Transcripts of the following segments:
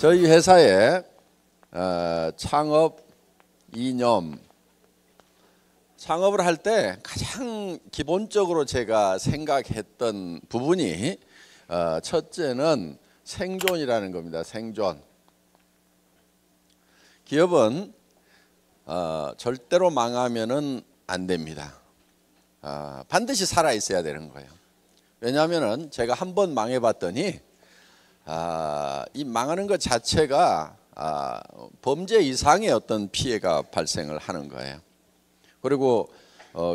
저희 회사의 창업 이념, 창업을 할 때 가장 기본적으로 제가 생각했던 부분이 첫째는 생존이라는 겁니다. 생존. 기업은 절대로 망하면은 안 됩니다. 반드시 살아 있어야 되는 거예요. 왜냐하면은 제가 한번 망해봤더니 이 망하는 것 자체가 범죄 이상의 어떤 피해가 발생을 하는 거예요. 그리고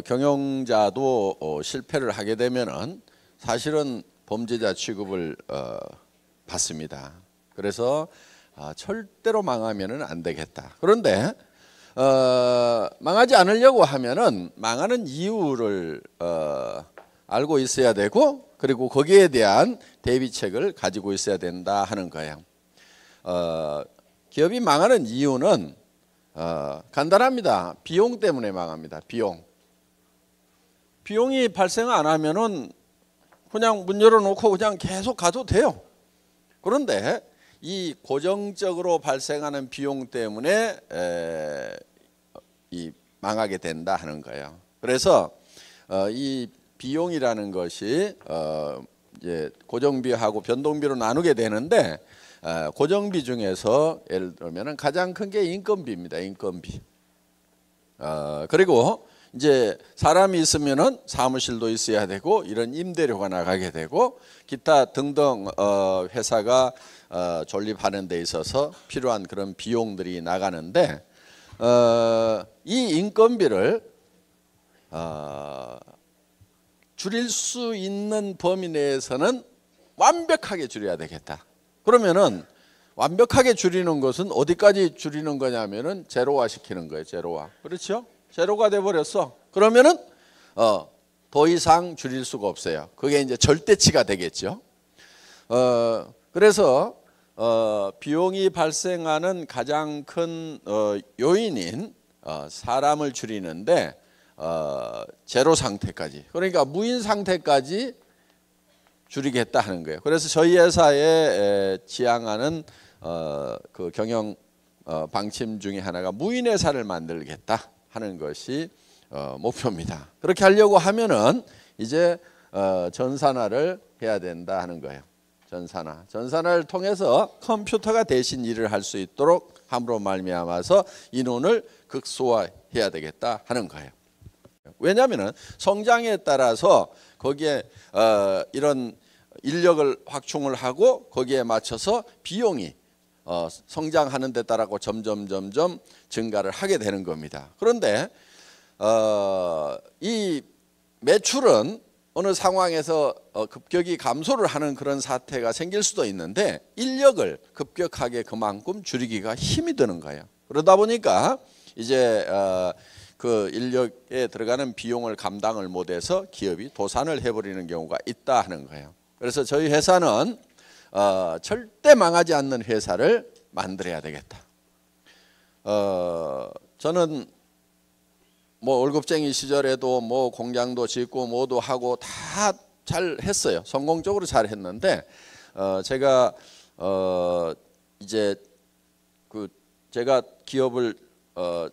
경영자도 실패를 하게 되면은 사실은 범죄자 취급을 받습니다. 그래서 절대로 망하면은 안 되겠다. 그런데 망하지 않으려고 하면은 망하는 이유를 알고 있어야 되고, 그리고 거기에 대한 대비책을 가지고 있어야 된다 하는 거예요. 기업이 망하는 이유는 간단합니다. 비용 때문에 망합니다. 비용이 발생 안 하면은 그냥 문 열어놓고 그냥 계속 가도 돼요. 그런데 이 고정적으로 발생하는 비용 때문에 망하게 된다 하는 거예요. 그래서 이 비용이라는 것이 이제 고정비하고 변동비로 나누게 되는데, 고정비 중에서 예를 들면 가장 큰 게 인건비입니다. 인건비. 그리고 이제 사람이 있으면은 사무실도 있어야 되고, 이런 임대료가 나가게 되고, 기타 등등 회사가 존립하는 데 있어서 필요한 그런 비용들이 나가는데, 이 인건비를 줄일 수 있는 범위 내에서는 완벽하게 줄여야 되겠다. 그러면은 완벽하게 줄이는 것은 어디까지 줄이는 거냐면은 제로화 시키는 거예요. 제로화. 그렇죠? 제로가 돼 버렸어. 그러면은 더 이상 줄일 수가 없어요. 그게 이제 절대치가 되겠죠. 그래서 비용이 발생하는 가장 큰 요인인 사람을 줄이는데 제로 상태까지, 그러니까 무인 상태까지 줄이겠다 하는 거예요. 그래서 저희 회사에 지향하는 그 경영 방침 중에 하나가 무인 회사를 만들겠다 하는 것이 목표입니다. 그렇게 하려고 하면은 이제 전산화를 해야 된다 하는 거예요. 전산화를 통해서 컴퓨터가 대신 일을 할 수 있도록 함으로 말미암아서 인원을 극소화해야 되겠다 하는 거예요. 왜냐하면 성장에 따라서 거기에 이런 인력을 확충을 하고 거기에 맞춰서 비용이 성장하는 데 따라서 점점 증가를 하게 되는 겁니다. 그런데 이 매출은 어느 상황에서 급격히 감소를 하는 그런 사태가 생길 수도 있는데, 인력을 급격하게 그만큼 줄이기가 힘이 드는 거예요. 그러다 보니까 이제 그 인력에 들어가는 비용을 감당을 못해서 기업이 도산을 해버리는 경우가 있다 하는 거예요. 그래서 저희 회사는 절대 망하지 않는 회사를 만들어야 되겠다. 저는 뭐 월급쟁이 시절에도 뭐 공장도 짓고 뭐도 하고 다 잘 했어요. 성공적으로 잘 했는데, 제가 이제 제가 기업을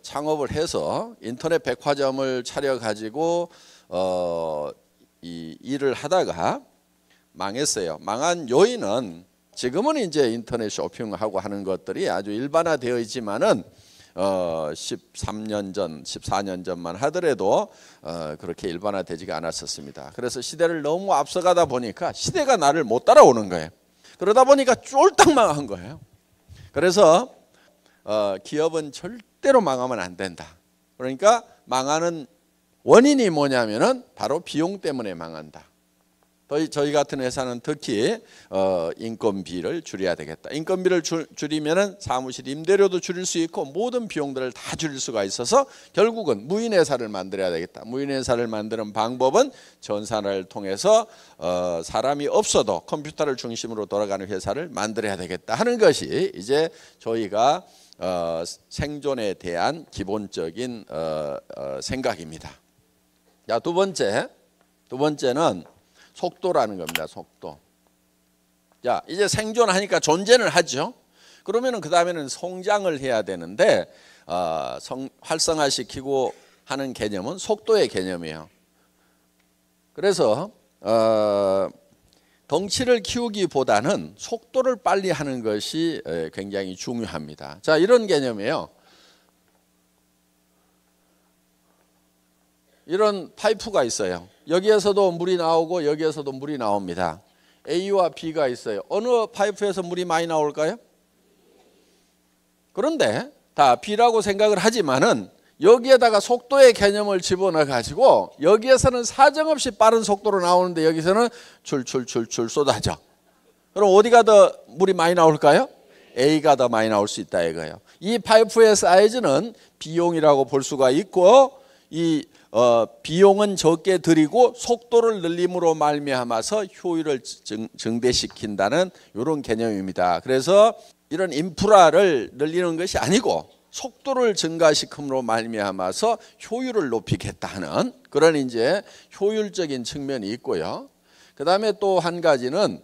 창업을 해서 인터넷 백화점을 차려 가지고 이 일을 하다가 망했어요. 망한 요인은 지금은 이제 인터넷 쇼핑하고 하는 것들이 아주 일반화되어 있지만은 13년 전, 14년 전만 하더라도 그렇게 일반화되지가 않았었습니다. 그래서 시대를 너무 앞서가다 보니까 시대가 나를 못 따라오는 거예요. 그러다 보니까 쫄딱 망한 거예요. 그래서 기업은 절대로 망하면 안 된다. 그러니까 망하는 원인이 뭐냐면은 바로 비용 때문에 망한다. 저희 같은 회사는 특히 인건비를 줄여야 되겠다. 인건비를 줄이면은 사무실 임대료도 줄일 수 있고 모든 비용들을 다 줄일 수가 있어서 결국은 무인 회사를 만들어야 되겠다. 무인 회사를 만드는 방법은 전산화를 통해서 사람이 없어도 컴퓨터를 중심으로 돌아가는 회사를 만들어야 되겠다 하는 것이 이제 저희가 생존에 대한 기본적인 생각입니다. 자, 두 번째는 속도라는 겁니다. 속도. 자, 이제 생존하니까 존재는 하죠. 그러면은 그 다음에는 성장을 해야 되는데 활성화시키고 하는 개념은 속도의 개념이에요. 그래서 덩치를 키우기보다는 속도를 빨리 하는 것이 굉장히 중요합니다. 자, 이런 개념이에요. 이런 파이프가 있어요. 여기에서도 물이 나오고 여기에서도 물이 나옵니다. A와 B가 있어요. 어느 파이프에서 물이 많이 나올까요? 그런데 다 B라고 생각을 하지만은 여기에다가 속도의 개념을 집어넣어 가지고 여기에서는 사정없이 빠른 속도로 나오는데 여기서는 줄줄줄줄 쏟아져. 그럼 어디가 더 물이 많이 나올까요? A가 더 많이 나올 수 있다 이거예요. 이 파이프의 사이즈는 B용이라고 볼 수가 있고 이 비용은 적게 들이고 속도를 늘림으로 말미암아서 효율을 증대시킨다는 이런 개념입니다. 그래서 이런 인프라를 늘리는 것이 아니고 속도를 증가시킴으로 말미암아서 효율을 높이겠다는 그런 이제 효율적인 측면이 있고요. 그 다음에 또 한 가지는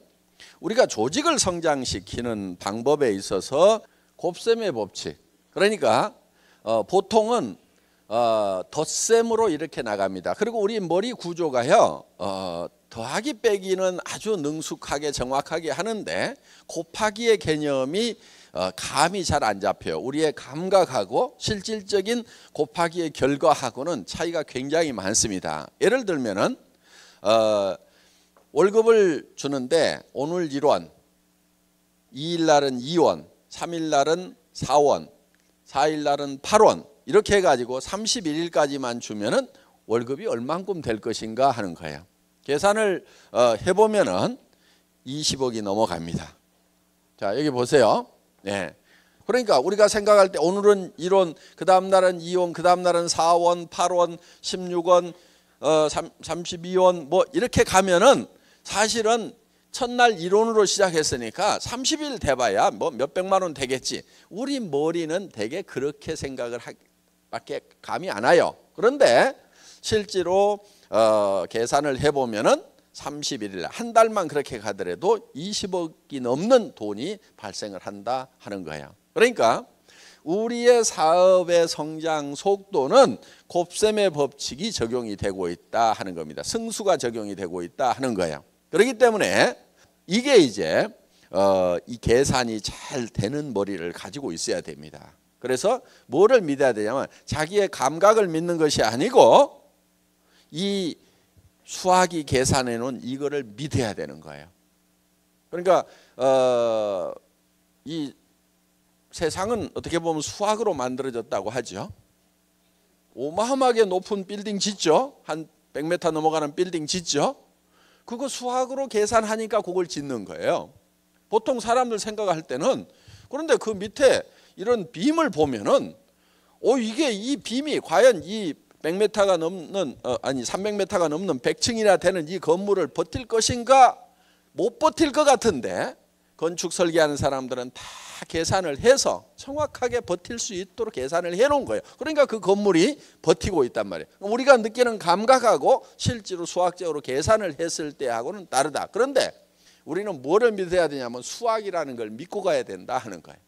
우리가 조직을 성장시키는 방법에 있어서 곱셈의 법칙. 그러니까 보통은 덧셈으로 이렇게 나갑니다. 그리고 우리 머리 구조가요, 더하기 빼기는 아주 능숙하게 정확하게 하는데 곱하기의 개념이 감이 잘 안 잡혀요. 우리의 감각하고 실질적인 곱하기의 결과하고는 차이가 굉장히 많습니다. 예를 들면은 월급을 주는데 오늘 1원, 2일 날은 2원, 3일 날은 4원, 4일 날은 8원 이렇게 해가지고 31일까지만 주면은 월급이 얼만큼 될 것인가 하는 거예요. 계산을 해보면은 20억이 넘어갑니다. 자, 여기 보세요. 네. 그러니까 우리가 생각할 때 오늘은 1원, 그 다음 날은 2원, 그 다음 날은 4원, 8원, 16원, 32원 뭐 이렇게 가면은 사실은 첫날 1원으로 시작했으니까 30일 돼봐야 뭐 몇백만 원 되겠지. 우리 머리는 되게 그렇게 생각을 밖에 감이 안 와요. 그런데 실제로 계산을 해보면은 31일 한 달만 그렇게 가더라도 20억이 넘는 돈이 발생을 한다 하는 거예요. 그러니까 우리의 사업의 성장 속도는 곱셈의 법칙이 적용이 되고 있다 하는 겁니다. 승수가 적용이 되고 있다 하는 거예요. 그렇기 때문에 이게 이제 이 계산이 잘 되는 머리를 가지고 있어야 됩니다. 그래서 뭐를 믿어야 되냐면 자기의 감각을 믿는 것이 아니고 이 수학이 계산해 놓은 이거를 믿어야 되는 거예요. 그러니까 이 세상은 어떻게 보면 수학으로 만들어졌다고 하죠. 어마어마하게 높은 빌딩 짓죠. 한 100m 넘어가는 빌딩 짓죠. 그거 수학으로 계산하니까 그걸 짓는 거예요. 보통 사람들 생각할 때는 그런데 그 밑에 이런 빔을 보면은 이게 이 빔이 과연 이 100m가 넘는 300m가 넘는 100층이나 되는 이 건물을 버틸 것인가 못 버틸 것 같은데 건축 설계하는 사람들은 다 계산을 해서 정확하게 버틸 수 있도록 계산을 해놓은 거예요. 그러니까 그 건물이 버티고 있단 말이에요. 우리가 느끼는 감각하고 실제로 수학적으로 계산을 했을 때하고는 다르다. 그런데 우리는 뭐를 믿어야 되냐면 수학이라는 걸 믿고 가야 된다 하는 거예요.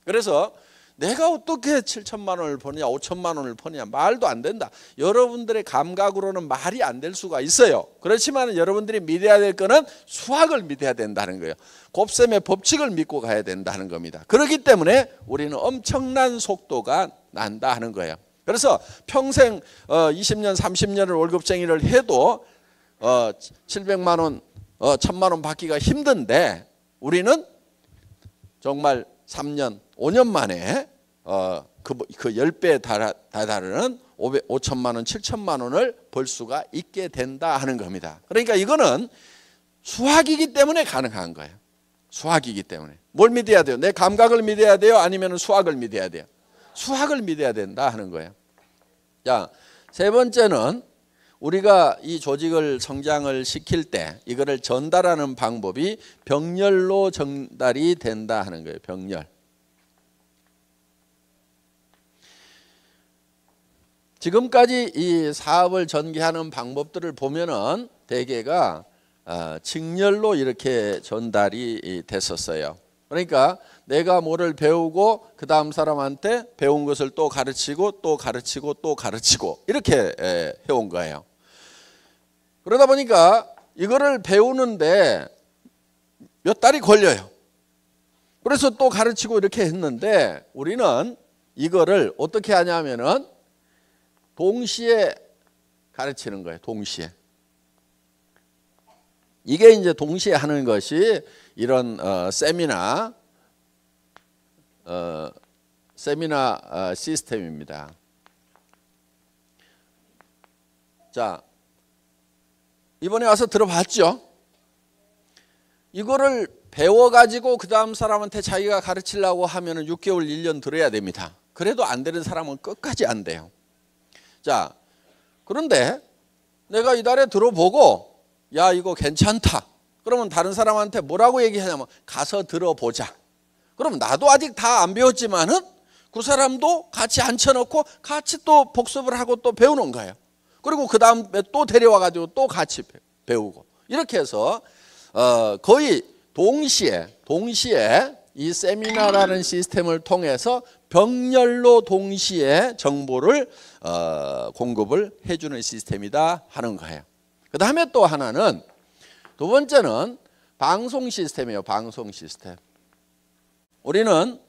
그래서 내가 어떻게 7천만 원을 버냐 5천만 원을 버냐 말도 안 된다. 여러분들의 감각으로는 말이 안 될 수가 있어요. 그렇지만 여러분들이 믿어야 될 거는 수학을 믿어야 된다는 거예요. 곱셈의 법칙을 믿고 가야 된다는 겁니다. 그렇기 때문에 우리는 엄청난 속도가 난다 하는 거예요. 그래서 평생 20년 30년을 월급쟁이를 해도 700만 원 1000만 원 받기가 힘든데 우리는 정말 3년 5년 만에 그 10배에 다다르는 5천만 원 7천만 원을 벌 수가 있게 된다 하는 겁니다. 그러니까 이거는 수학이기 때문에 가능한 거예요. 수학이기 때문에. 뭘 믿어야 돼요? 내 감각을 믿어야 돼요? 아니면 수학을 믿어야 돼요? 수학을 믿어야 된다 하는 거예요. 자, 세 번째는 우리가 이 조직을 성장을 시킬 때 이거를 전달하는 방법이 병렬로 전달이 된다 하는 거예요. 병렬. 지금까지 이 사업을 전개하는 방법들을 보면은 대개가 직렬로 이렇게 전달이 됐었어요. 그러니까 내가 뭐를 배우고 그 다음 사람한테 배운 것을 또 가르치고 또 가르치고 또 가르치고 이렇게 해온 거예요. 그러다 보니까 이거를 배우는데 몇 달이 걸려요. 그래서 또 가르치고 이렇게 했는데 우리는 이거를 어떻게 하냐면은 동시에 가르치는 거예요. 동시에. 이게 이제 동시에 하는 것이 이런 세미나 시스템입니다. 자, 이번에 와서 들어봤죠? 이거를 배워가지고 그 다음 사람한테 자기가 가르치려고 하면 6개월, 1년 들어야 됩니다. 그래도 안 되는 사람은 끝까지 안 돼요. 자, 그런데 내가 이달에 들어보고 야 이거 괜찮다. 그러면 다른 사람한테 뭐라고 얘기하냐면 가서 들어보자. 그럼 나도 아직 다 안 배웠지만은 그 사람도 같이 앉혀놓고 같이 또 복습을 하고 또 배우는 거예요. 그리고 그 다음에 또 데려와가지고 또 같이 배우고 이렇게 해서 거의 동시에 이 세미나라는 시스템을 통해서 병렬로 동시에 정보를 공급을 해주는 시스템이다 하는 거예요. 그 다음에 또 하나는 두 번째는 방송 시스템이에요. 방송 시스템. 우리는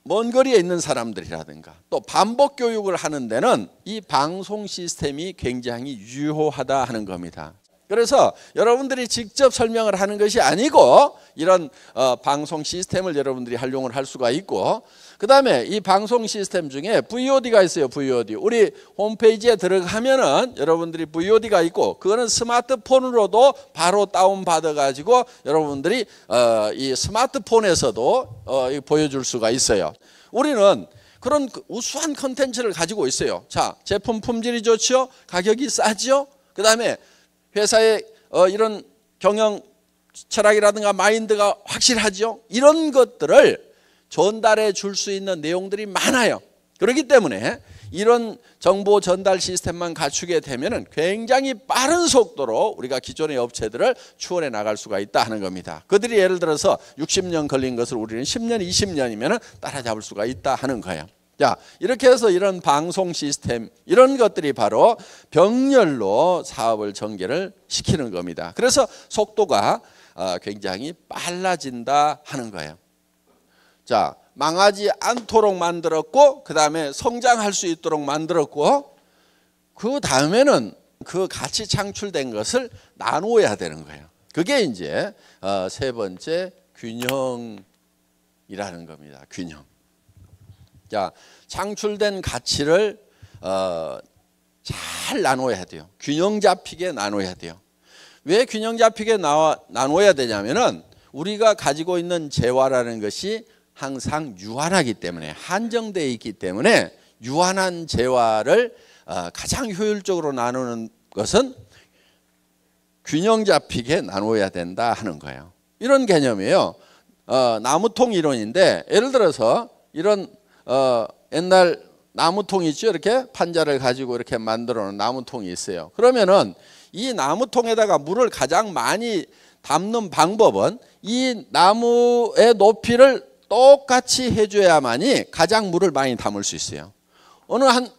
먼 거리에 있는 사람들이라든가 또 반복 교육을 하는 데는 이 방송 시스템이 굉장히 유효하다 하는 겁니다. 그래서 여러분들이 직접 설명을 하는 것이 아니고 이런 방송 시스템을 여러분들이 활용을 할 수가 있고 그 다음에 이 방송 시스템 중에 VOD가 있어요. VOD. 우리 홈페이지에 들어가면은 여러분들이 VOD가 있고 그거는 스마트폰으로도 바로 다운받아 가지고 여러분들이 이 스마트폰에서도 보여줄 수가 있어요. 우리는 그런 우수한 컨텐츠를 가지고 있어요. 자, 제품 품질이 좋죠. 가격이 싸죠. 그 다음에 회사의 이런 경영 철학이라든가 마인드가 확실하죠. 이런 것들을 전달해 줄 수 있는 내용들이 많아요. 그렇기 때문에 이런 정보 전달 시스템만 갖추게 되면 굉장히 빠른 속도로 우리가 기존의 업체들을 추월해 나갈 수가 있다 하는 겁니다. 그들이 예를 들어서 60년 걸린 것을 우리는 10년, 20년이면 따라잡을 수가 있다 하는 거예요. 자, 이렇게 해서 이런 방송 시스템 이런 것들이 바로 병렬로 사업을 전개를 시키는 겁니다. 그래서 속도가 굉장히 빨라진다 하는 거예요. 자, 망하지 않도록 만들었고 그 다음에 성장할 수 있도록 만들었고 그 다음에는 그 같이 창출된 것을 나누어야 되는 거예요. 그게 이제 세 번째 균형이라는 겁니다. 균형. 자, 창출된 가치를 잘 나눠야 돼요. 균형 잡히게 나눠야 돼요. 왜 균형 잡히게 나눠야 되냐면은 우리가 가지고 있는 재화라는 것이 항상 유한하기 때문에 한정되어 있기 때문에 유한한 재화를 가장 효율적으로 나누는 것은 균형 잡히게 나눠야 된다 하는 거예요. 이런 개념이에요. 나무통 이론인데 예를 들어서 이런 옛날 나무통 있죠. 이렇게 판자를 가지고 이렇게 만들어 놓은 나무통이 있어요. 그러면은 이 나무통에다가 물을 가장 많이 담는 방법은 이 나무의 높이를 똑같이 해줘야만이 가장 물을 많이 담을 수 있어요. 어느 한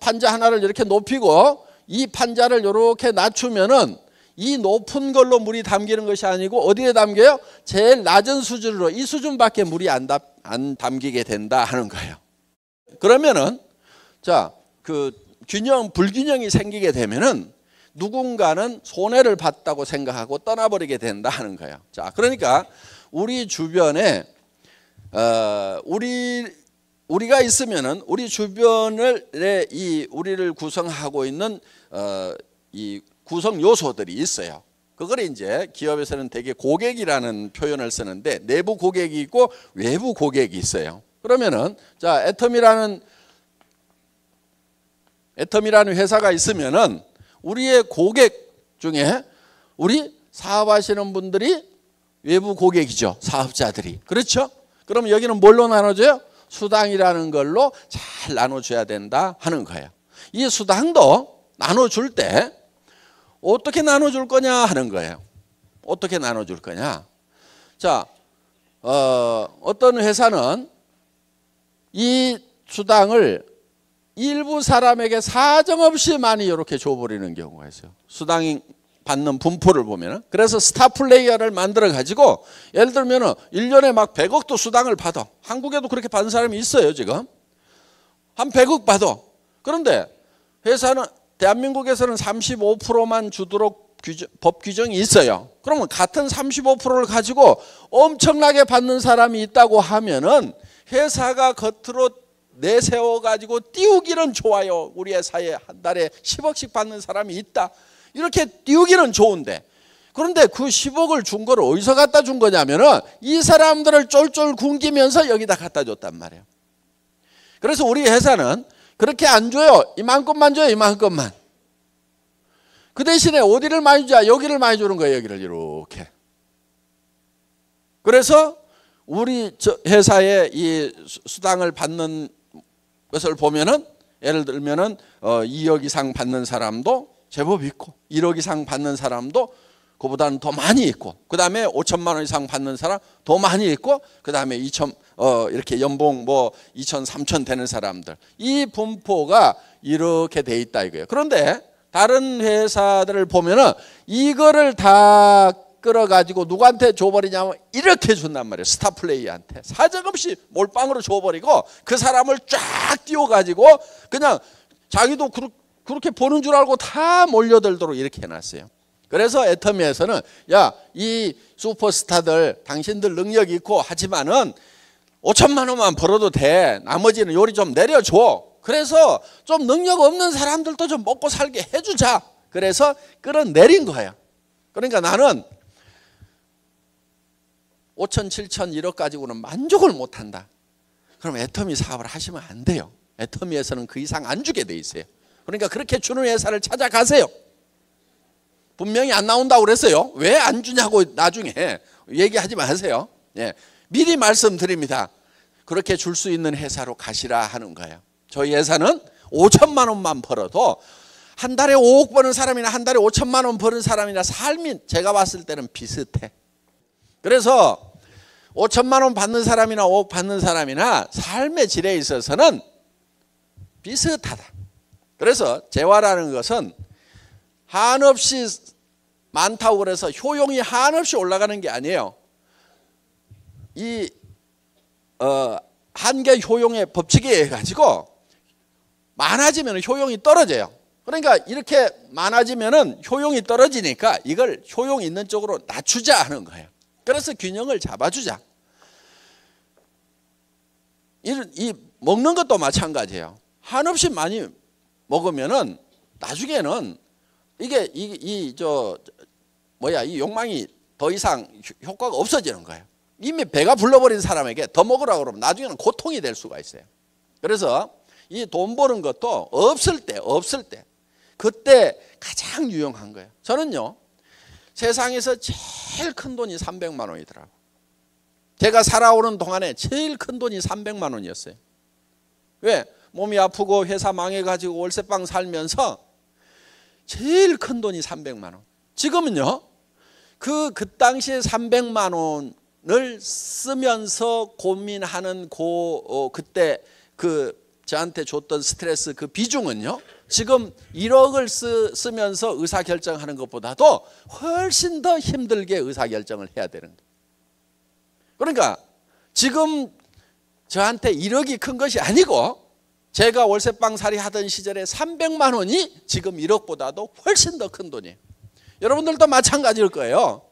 판자 하나를 이렇게 높이고 이 판자를 이렇게 낮추면은 이 높은 걸로 물이 담기는 것이 아니고 어디에 담겨요? 제일 낮은 수준으로 이 수준밖에 물이 안 담기게 된다 하는 거예요. 그러면은 자, 그 불균형이 생기게 되면은 누군가는 손해를 봤다고 생각하고 떠나버리게 된다 하는 거예요. 자, 그러니까 우리 주변에 우리가 있으면은 우리 주변을 우리를 구성하고 있는 이 구성 요소들이 있어요. 그걸 이제 기업에서는 되게 고객이라는 표현을 쓰는데 내부 고객이 있고 외부 고객이 있어요. 그러면은 자, 애텀이라는 회사가 있으면은 우리의 고객 중에 우리 사업하시는 분들이 외부 고객이죠. 사업자들이. 그렇죠? 그럼 여기는 뭘로 나눠줘요? 수당이라는 걸로 잘 나눠줘야 된다 하는 거예요. 이 수당도 나눠줄 때 어떻게 나눠줄 거냐 하는 거예요. 어떻게 나눠줄 거냐? 자, 어떤 회사는 이 수당을 일부 사람에게 사정없이 많이 이렇게 줘버리는 경우가 있어요. 수당이 받는 분포를 보면은. 그래서 스타 플레이어를 만들어 가지고 예를 들면은 1년에 막 100억도 수당을 받아. 한국에도 그렇게 받는 사람이 있어요, 지금. 한 100억 받아. 그런데 회사는 대한민국에서는 35%만 주도록 법 규정이 있어요. 그러면 같은 35%를 가지고 엄청나게 받는 사람이 있다고 하면은 회사가 겉으로 내세워 가지고 띄우기는 좋아요. 우리 회사에 한 달에 10억씩 받는 사람이 있다. 이렇게 띄우기는 좋은데, 그런데 그 10억을 준 거를 어디서 갖다 준 거냐면은 이 사람들을 쫄쫄 굶기면서 여기다 갖다 줬단 말이에요. 그래서 우리 회사는 그렇게 안 줘요. 이만큼만 줘요. 이만큼만. 그 대신에 어디를 많이 주자? 여기를 많이 주는 거예요. 여기를 이렇게. 그래서 우리 회사의 이 수당을 받는 것을 보면은 예를 들면은 2억 이상 받는 사람도 제법 있고 1억 이상 받는 사람도 그보다는 더 많이 있고, 그 다음에 5천만 원 이상 받는 사람 더 많이 있고, 그 다음에 이렇게 연봉 뭐 2천, 3천 되는 사람들, 이 분포가 이렇게 돼 있다 이거예요. 그런데 다른 회사들을 보면은 이거를 다 끌어가지고 누구한테 줘버리냐면 이렇게 준단 말이에요. 스타 플레이한테 사정없이 몰빵으로 줘버리고 그 사람을 쫙 띄워가지고 그냥 자기도 그렇게 보는 줄 알고 다 몰려들도록 이렇게 해놨어요. 그래서 애터미에서는 야, 이 슈퍼스타들 당신들 능력 있고 하지만은 5천만 원만 벌어도 돼. 나머지는 요리 좀 내려줘. 그래서 좀 능력 없는 사람들도 좀 먹고 살게 해주자. 그래서 끌어내린 거예요. 그러니까 나는 5천, 7천, 1억 가지고는 만족을 못한다. 그럼 애터미 사업을 하시면 안 돼요. 애터미에서는 그 이상 안 주게 돼 있어요. 그러니까 그렇게 주는 회사를 찾아가세요. 분명히 안 나온다고 그랬어요. 왜 안 주냐고 나중에 얘기하지 마세요. 예, 미리 말씀드립니다. 그렇게 줄 수 있는 회사로 가시라 하는 거예요. 저희 회사는 5천만 원만 벌어도 한 달에 5억 버는 사람이나 한 달에 5천만 원 버는 사람이나 삶이 제가 봤을 때는 비슷해. 그래서 5천만 원 받는 사람이나 5억 받는 사람이나 삶의 질에 있어서는 비슷하다. 그래서 재화라는 것은 한없이 많다고 그래서 효용이 한없이 올라가는 게 아니에요. 이 한계 효용의 법칙에 의해 가지고 많아지면 효용이 떨어져요. 그러니까 이렇게 많아지면은 효용이 떨어지니까 이걸 효용 있는 쪽으로 낮추자 하는 거예요. 그래서 균형을 잡아주자. 이 먹는 것도 마찬가지예요. 한없이 많이 먹으면은 나중에는 이 욕망이 더 이상 효과가 없어지는 거예요. 이미 배가 불러버린 사람에게 더 먹으라고 그러면 나중에는 고통이 될 수가 있어요. 그래서 이 돈 버는 것도 없을 때 그때 가장 유용한 거예요. 저는요, 세상에서 제일 큰 돈이 300만 원이더라고요. 제가 살아오는 동안에 제일 큰 돈이 300만 원이었어요. 왜? 몸이 아프고 회사 망해가지고 월세방 살면서 제일 큰 돈이 300만 원. 지금은요, 그 당시에 300만 원을 쓰면서 고민하는 그때 저한테 줬던 스트레스 그 비중은요, 지금 1억을 쓰면서 의사결정하는 것보다도 훨씬 더 힘들게 의사결정을 해야 되는 거예요. 그러니까 지금 저한테 1억이 큰 것이 아니고 제가 월세방살이 하던 시절에 300만 원이 지금 1억보다도 훨씬 더 큰 돈이에요. 여러분들도 마찬가지일 거예요.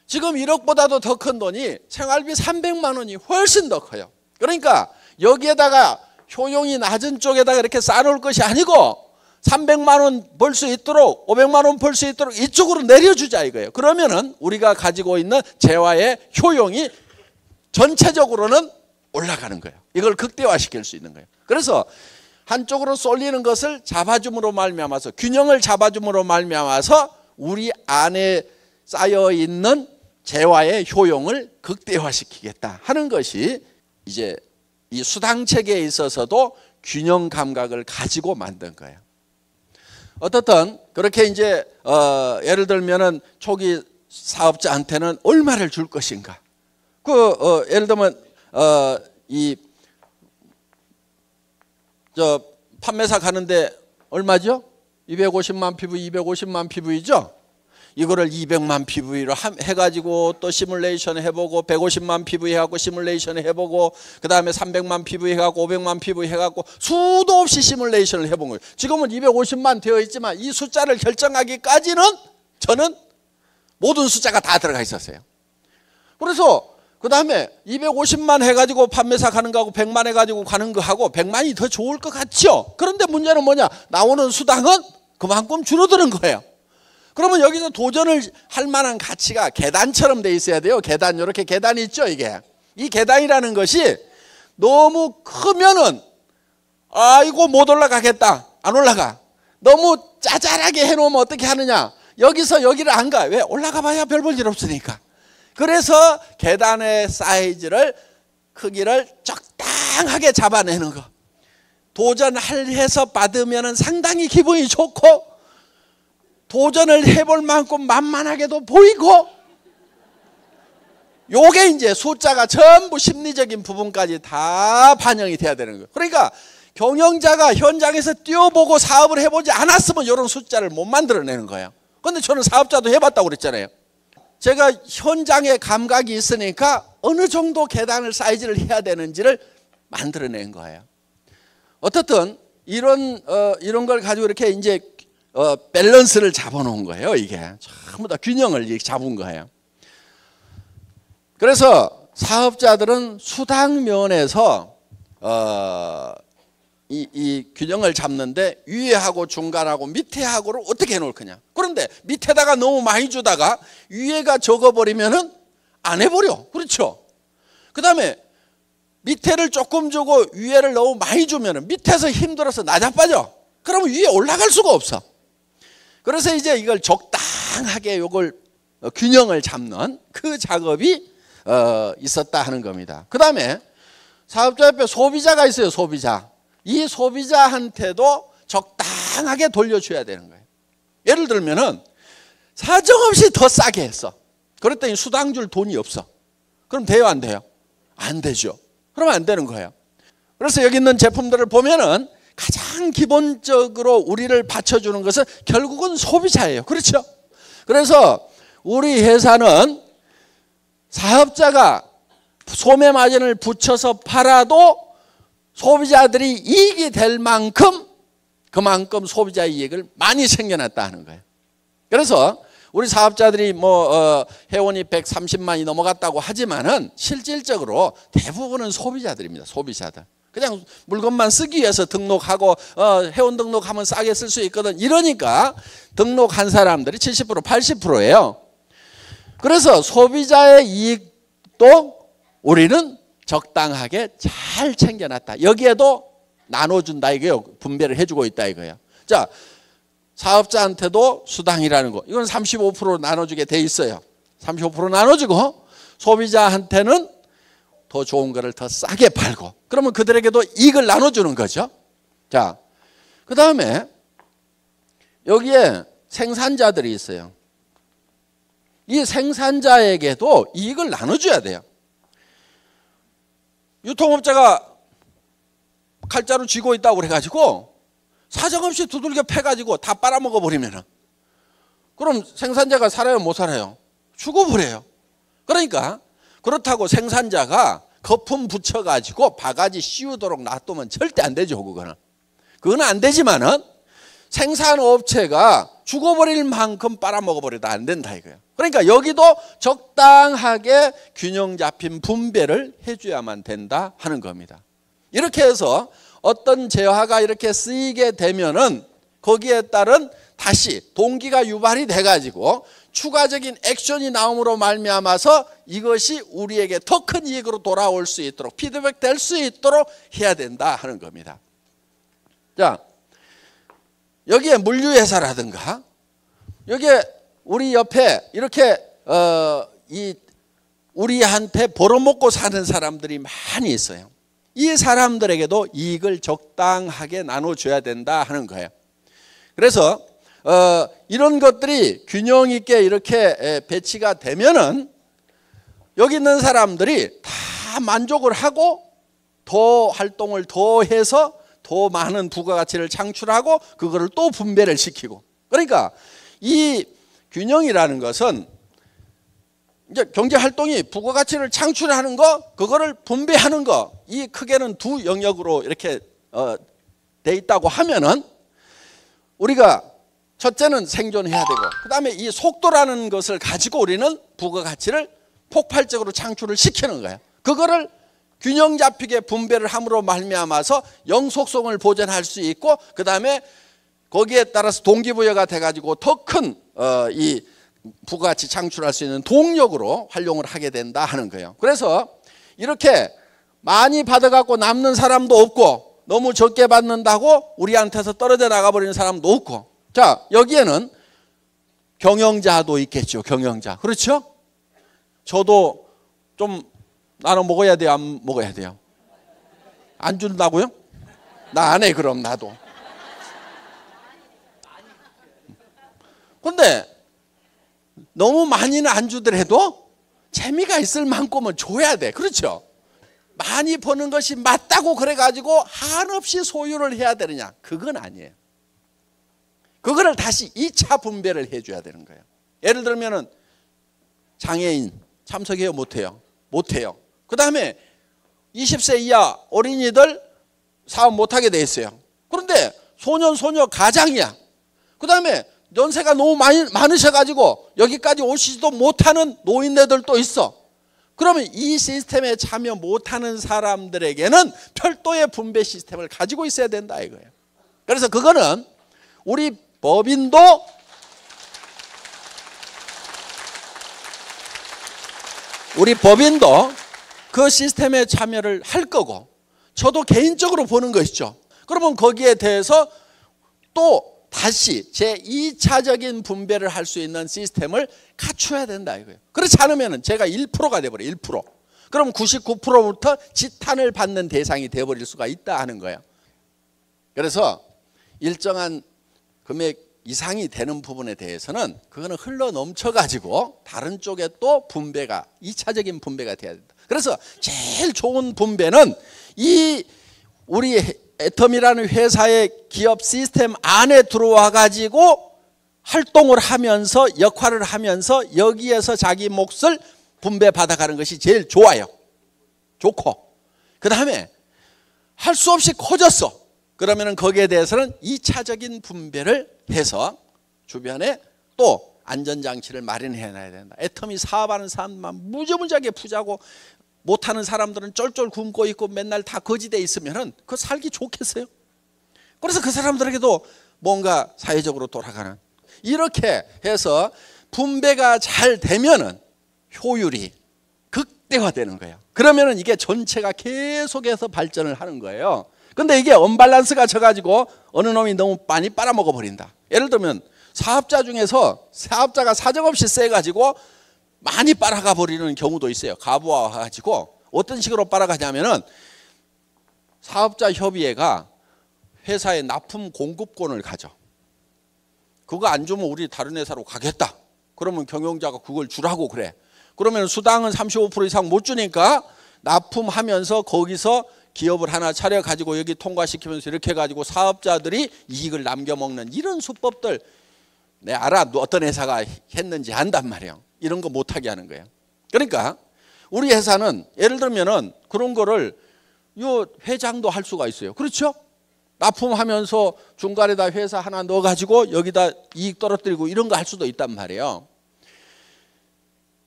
지금 1억보다도 더 큰 돈이 생활비 300만 원이 훨씬 더 커요. 그러니까 여기에다가 효용이 낮은 쪽에다가 이렇게 쌓아놓을 것이 아니고 300만 원 벌 수 있도록 500만 원 벌 수 있도록 이쪽으로 내려주자 이거예요. 그러면은 우리가 가지고 있는 재화의 효용이 전체적으로는 올라가는 거예요. 이걸 극대화시킬 수 있는 거예요. 그래서 한쪽으로 쏠리는 것을 잡아줌으로 말미암아서, 균형을 잡아줌으로 말미암아서 우리 안에 쌓여 있는 재화의 효용을 극대화시키겠다 하는 것이 이제 이 수당 체계에 있어서도 균형 감각을 가지고 만든 거예요. 어떻든 그렇게 이제 예를 들면은 초기 사업자한테는 얼마를 줄 것인가. 예를 들면 판매사 가는데 얼마죠? 250만 PV, 250만 PV죠? 이거를 200만 PV로 해가지고 또 시뮬레이션 해보고 150만 PV 해갖고 시뮬레이션 해보고 그 다음에 300만 PV 해갖고 500만 PV 해갖고 수도 없이 시뮬레이션을 해본 거예요. 지금은 250만 되어 있지만 이 숫자를 결정하기까지는 저는 모든 숫자가 다 들어가 있었어요. 그래서 그 다음에 250만 해가지고 판매사 가는 거하고 100만 해가지고 가는 거하고 100만이 더 좋을 것 같죠? 그런데 문제는 뭐냐? 나오는 수당은 그만큼 줄어드는 거예요. 그러면 여기서 도전을 할 만한 가치가 계단처럼 돼 있어야 돼요. 계단, 이렇게 계단이 있죠, 이게. 이 계단이라는 것이 너무 크면은 이거 못 올라가겠다. 안 올라가. 너무 짜잘하게 해놓으면 어떻게 하느냐? 여기서 여기를 안 가. 왜? 올라가 봐야 별 볼 일 없으니까. 그래서 계단의 사이즈를, 크기를 적당하게 잡아내는 거. 도전해서 받으면 상당히 기분이 좋고 도전을 해볼 만큼 만만하게도 보이고, 요게 이제 숫자가 전부 심리적인 부분까지 다 반영이 돼야 되는 거예요. 그러니까 경영자가 현장에서 뛰어보고 사업을 해보지 않았으면 이런 숫자를 못 만들어내는 거예요. 그런데 저는 사업자도 해봤다고 그랬잖아요. 제가 현장에 감각이 있으니까 어느 정도 계단을 사이즈를 해야 되는지를 만들어낸 거예요. 어떻든 이런 걸 가지고 이렇게 이제 밸런스를 잡아놓은 거예요. 이게 전부 다 균형을 이렇게 잡은 거예요. 그래서 사업자들은 수당 면에서 이 균형을 잡는데 위에하고 중간하고 밑에하고를 어떻게 해놓을 거냐. 그런데 밑에다가 너무 많이 주다가 위에가 적어버리면은 안 해버려. 그렇죠? 그 다음에 밑에를 조금 주고 위에를 너무 많이 주면은 밑에서 힘들어서 나자빠져. 그러면 위에 올라갈 수가 없어. 그래서 이제 이걸 적당하게 요걸 균형을 잡는 그 작업이 있었다 하는 겁니다. 그 다음에 사업자 옆에 소비자가 있어요. 소비자. 이 소비자한테도 적당하게 돌려줘야 되는 거예요. 예를 들면은 사정없이 더 싸게 했어. 그랬더니 수당 줄 돈이 없어. 그럼 돼요, 안 돼요? 안 되죠. 그러면 안 되는 거예요. 그래서 여기 있는 제품들을 보면은 가장 기본적으로 우리를 받쳐주는 것은 결국은 소비자예요. 그렇죠? 그래서 우리 회사는 사업자가 소매 마진을 붙여서 팔아도 소비자들이 이익이 될 만큼 그만큼 소비자의 이익을 많이 챙겨놨다 하는 거예요. 그래서 우리 사업자들이 회원이 130만이 넘어갔다고 하지만은 실질적으로 대부분은 소비자들입니다. 소비자들. 그냥 물건만 쓰기 위해서 등록하고 회원 등록하면 싸게 쓸 수 있거든. 이러니까 등록한 사람들이 70% 80%예요. 그래서 소비자의 이익도 우리는 적당하게 잘 챙겨놨다. 여기에도 나눠준다 이거예요. 분배를 해주고 있다 이거예요. 자, 사업자한테도 수당이라는 거. 이건 35% 나눠주게 돼 있어요. 35% 나눠주고 소비자한테는 더 좋은 거를 더 싸게 팔고 그러면 그들에게도 이익을 나눠주는 거죠. 자, 그 다음에 여기에 생산자들이 있어요. 이 생산자에게도 이익을 나눠줘야 돼요. 유통업자가 칼자루 쥐고 있다고 그래가지고 사정없이 두들겨 패가지고 다 빨아먹어 버리면은 그럼 생산자가 살아요, 못 살아요? 죽어버려요. 그러니까 그렇다고 생산자가 거품 붙여가지고 바가지 씌우도록 놔두면 절대 안 되죠. 그건 안 되지만은 생산업체가 죽어버릴 만큼 빨아먹어버려도 안 된다 이거예요. 그러니까 여기도 적당하게 균형 잡힌 분배를 해줘야만 된다 하는 겁니다. 이렇게 해서 어떤 재화가 이렇게 쓰이게 되면은 거기에 따른 다시 동기가 유발이 돼가지고 추가적인 액션이 나옴으로 말미암아서 이것이 우리에게 더 큰 이익으로 돌아올 수 있도록 피드백 될 수 있도록 해야 된다 하는 겁니다. 자, 여기에 물류회사라든가 여기에 우리 옆에 이렇게 우리한테 벌어먹고 사는 사람들이 많이 있어요. 이 사람들에게도 이익을 적당하게 나눠줘야 된다 하는 거예요. 그래서 이런 것들이 균형 있게 이렇게 배치가 되면은 여기 있는 사람들이 다 만족을 하고 더 활동을 더 해서 더 많은 부가가치를 창출하고 그거를 또 분배를 시키고, 그러니까 이 균형이라는 것은 이제 경제활동이 부가가치를 창출하는 거, 그거를 분배하는 거, 이 크게는 두 영역으로 이렇게 돼 있다고 하면은 우리가 첫째는 생존해야 되고, 그 다음에 이 속도라는 것을 가지고 우리는 부가가치를 폭발적으로 창출을 시키는 거예요. 그거를 균형 잡히게 분배를 함으로 말미암아서 영속성을 보존할 수 있고, 그 다음에 거기에 따라서 동기부여가 돼가지고 더 큰 이 부가가치 창출할 수 있는 동력으로 활용을 하게 된다 하는 거예요. 그래서 이렇게 많이 받아갖고 남는 사람도 없고, 너무 적게 받는다고 우리한테서 떨어져 나가버리는 사람도 없고, 자, 여기에는 경영자도 있겠죠. 경영자. 그렇죠? 저도 좀 나눠 먹어야 돼요? 안 먹어야 돼요? 안 준다고요? 나 안 해. 그럼 나도. 근데 너무 많이는 안 주더라도 재미가 있을 만큼은 줘야 돼. 그렇죠? 많이 버는 것이 맞다고 그래가지고 한없이 소유를 해야 되느냐? 그건 아니에요. 그거를 다시 2차 분배를 해줘야 되는 거예요. 예를 들면은 장애인 참석해요? 못해요? 못해요. 그 다음에 20세 이하 어린이들 사업 못하게 돼 있어요. 그런데 소년 소녀 가장이야. 그 다음에 연세가 너무 많으셔가지고 여기까지 오시지도 못하는 노인네들도 있어. 그러면 이 시스템에 참여 못하는 사람들에게는 별도의 분배 시스템을 가지고 있어야 된다 이거예요. 그래서 그거는 우리 법인도 그 시스템에 참여를 할 거고, 저도 개인적으로 보는 것이죠. 그러면 거기에 대해서 또 다시 제2차적인 분배를 할 수 있는 시스템을 갖춰야 된다 이거예요. 그렇지 않으면 제가 1%가 돼버려요. 1%. 그럼 99%부터 지탄을 받는 대상이 돼버릴 수가 있다 하는 거예요. 그래서 일정한 금액 이상이 되는 부분에 대해서는 그거는 흘러 넘쳐가지고 다른 쪽에 또 분배가 2차적인 분배가 돼야 된다. 그래서 제일 좋은 분배는 이 우리 애텀이라는 회사의 기업 시스템 안에 들어와 가지고 활동을 하면서 역할을 하면서 여기에서 자기 몫을 분배받아가는 것이 제일 좋아요. 좋고, 그 다음에 할 수 없이 커졌어. 그러면 거기에 대해서는 2차적인 분배를 해서 주변에 또 안전장치를 마련해 놔야 된다. 애텀이 사업하는 사람만 무지무지하게 부자고 못하는 사람들은 쫄쫄 굶고 있고 맨날 다 거지돼 있으면 그 살기 좋겠어요? 그래서 그 사람들에게도 뭔가 사회적으로 돌아가는, 이렇게 해서 분배가 잘 되면은 효율이 극대화되는 거예요. 그러면은 이게 전체가 계속해서 발전을 하는 거예요. 근데 이게 언밸런스가 져가지고 어느 놈이 너무 많이 빨아먹어 버린다. 예를 들면 사업자 중에서 사업자가 사정없이 세가지고 많이 빨아가 버리는 경우도 있어요. 가부와 와가지고 어떤 식으로 빨아가냐면은 사업자 협의회가 회사에 납품 공급권을 가져. 그거 안 주면 우리 다른 회사로 가겠다. 그러면 경영자가 그걸 주라고 그래. 그러면 수당은 35% 이상 못 주니까 납품하면서 거기서 기업을 하나 차려가지고 여기 통과시키면서 이렇게 해가지고 사업자들이 이익을 남겨먹는 이런 수법들, 내 알아. 어떤 회사가 했는지 안단 말이에요. 이런 거 못하게 하는 거예요. 그러니까 우리 회사는 예를 들면은 그런 거를 요 회장도 할 수가 있어요. 그렇죠? 납품하면서 중간에다 회사 하나 넣어가지고 여기다 이익 떨어뜨리고 이런 거 할 수도 있단 말이에요.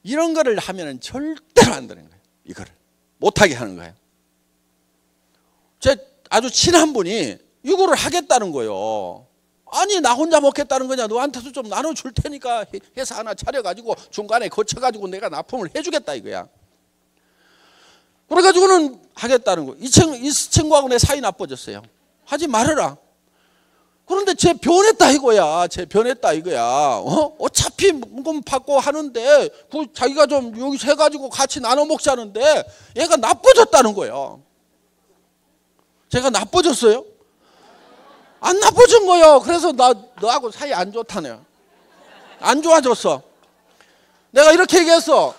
이런 거를 하면은 절대로 안 되는 거예요. 이거를 못하게 하는 거예요. 제 아주 친한 분이 이거를 하겠다는 거예요. 아니 나 혼자 먹겠다는 거냐, 너한테도 좀 나눠줄 테니까 회사 하나 차려가지고 중간에 거쳐가지고 내가 납품을 해주겠다 이거야. 그래가지고는 하겠다는 거. 이 친구하고 내 사이 나빠졌어요. 하지 말아라. 그런데 쟤 변했다 이거야. 쟤 변했다 이거야. 어차피 금 받고 하는데 그 자기가 좀 여기서 해가지고 같이 나눠 먹자는데 얘가 나빠졌다는 거예요. 제가 나빠졌어요? 안 나빠진 거예요. 그래서 너하고 사이 안 좋다네요. 안 좋아졌어. 내가 이렇게 얘기했어.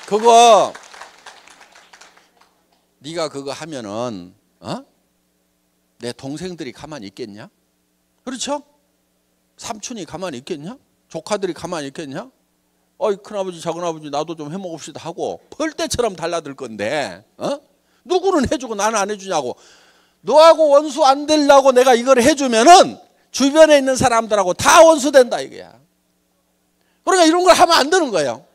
그거 네가 그거 하면은 내 동생들이 가만히 있겠냐? 그렇죠? 삼촌이 가만히 있겠냐? 조카들이 가만히 있겠냐? 어이 큰아버지 작은아버지 나도 좀 해먹읍시다 하고 벌떼처럼 달라들 건데 누구는 해주고 나는 안 해주냐고. 너하고 원수 안 되려고 내가 이걸 해주면은 주변에 있는 사람들하고 다 원수 된다 이거야. 그러니까 이런 걸 하면 안 되는 거예요.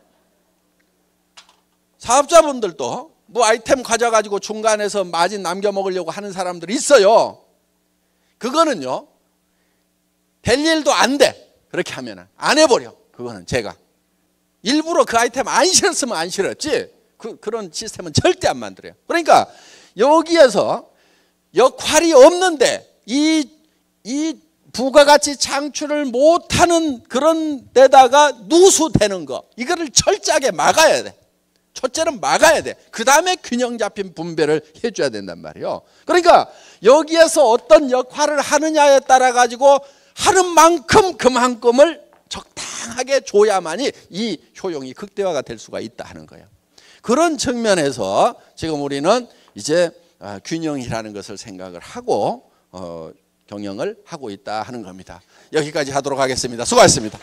사업자분들도 뭐 아이템 가져가지고 중간에서 마진 남겨 먹으려고 하는 사람들이 있어요. 그거는요 될 일도 안 돼. 그렇게 하면 안 해버려. 그거는 제가 일부러 그 아이템 안 실었으면 안 실었지 그런 시스템은 절대 안 만들어요. 그러니까 여기에서 역할이 없는데 이 부가가치 창출을 못하는 그런 데다가 누수되는 거 이거를 철저하게 막아야 돼. 첫째는 막아야 돼. 그 다음에 균형 잡힌 분배를 해줘야 된단 말이에요. 그러니까 여기에서 어떤 역할을 하느냐에 따라 가지고 하는 만큼 그만큼을 적당하게 줘야만이 이 효용이 극대화가 될 수가 있다 하는 거예요. 그런 측면에서 지금 우리는 이제 균형이라는 것을 생각을 하고 경영을 하고 있다 하는 겁니다. 여기까지 하도록 하겠습니다. 수고하셨습니다.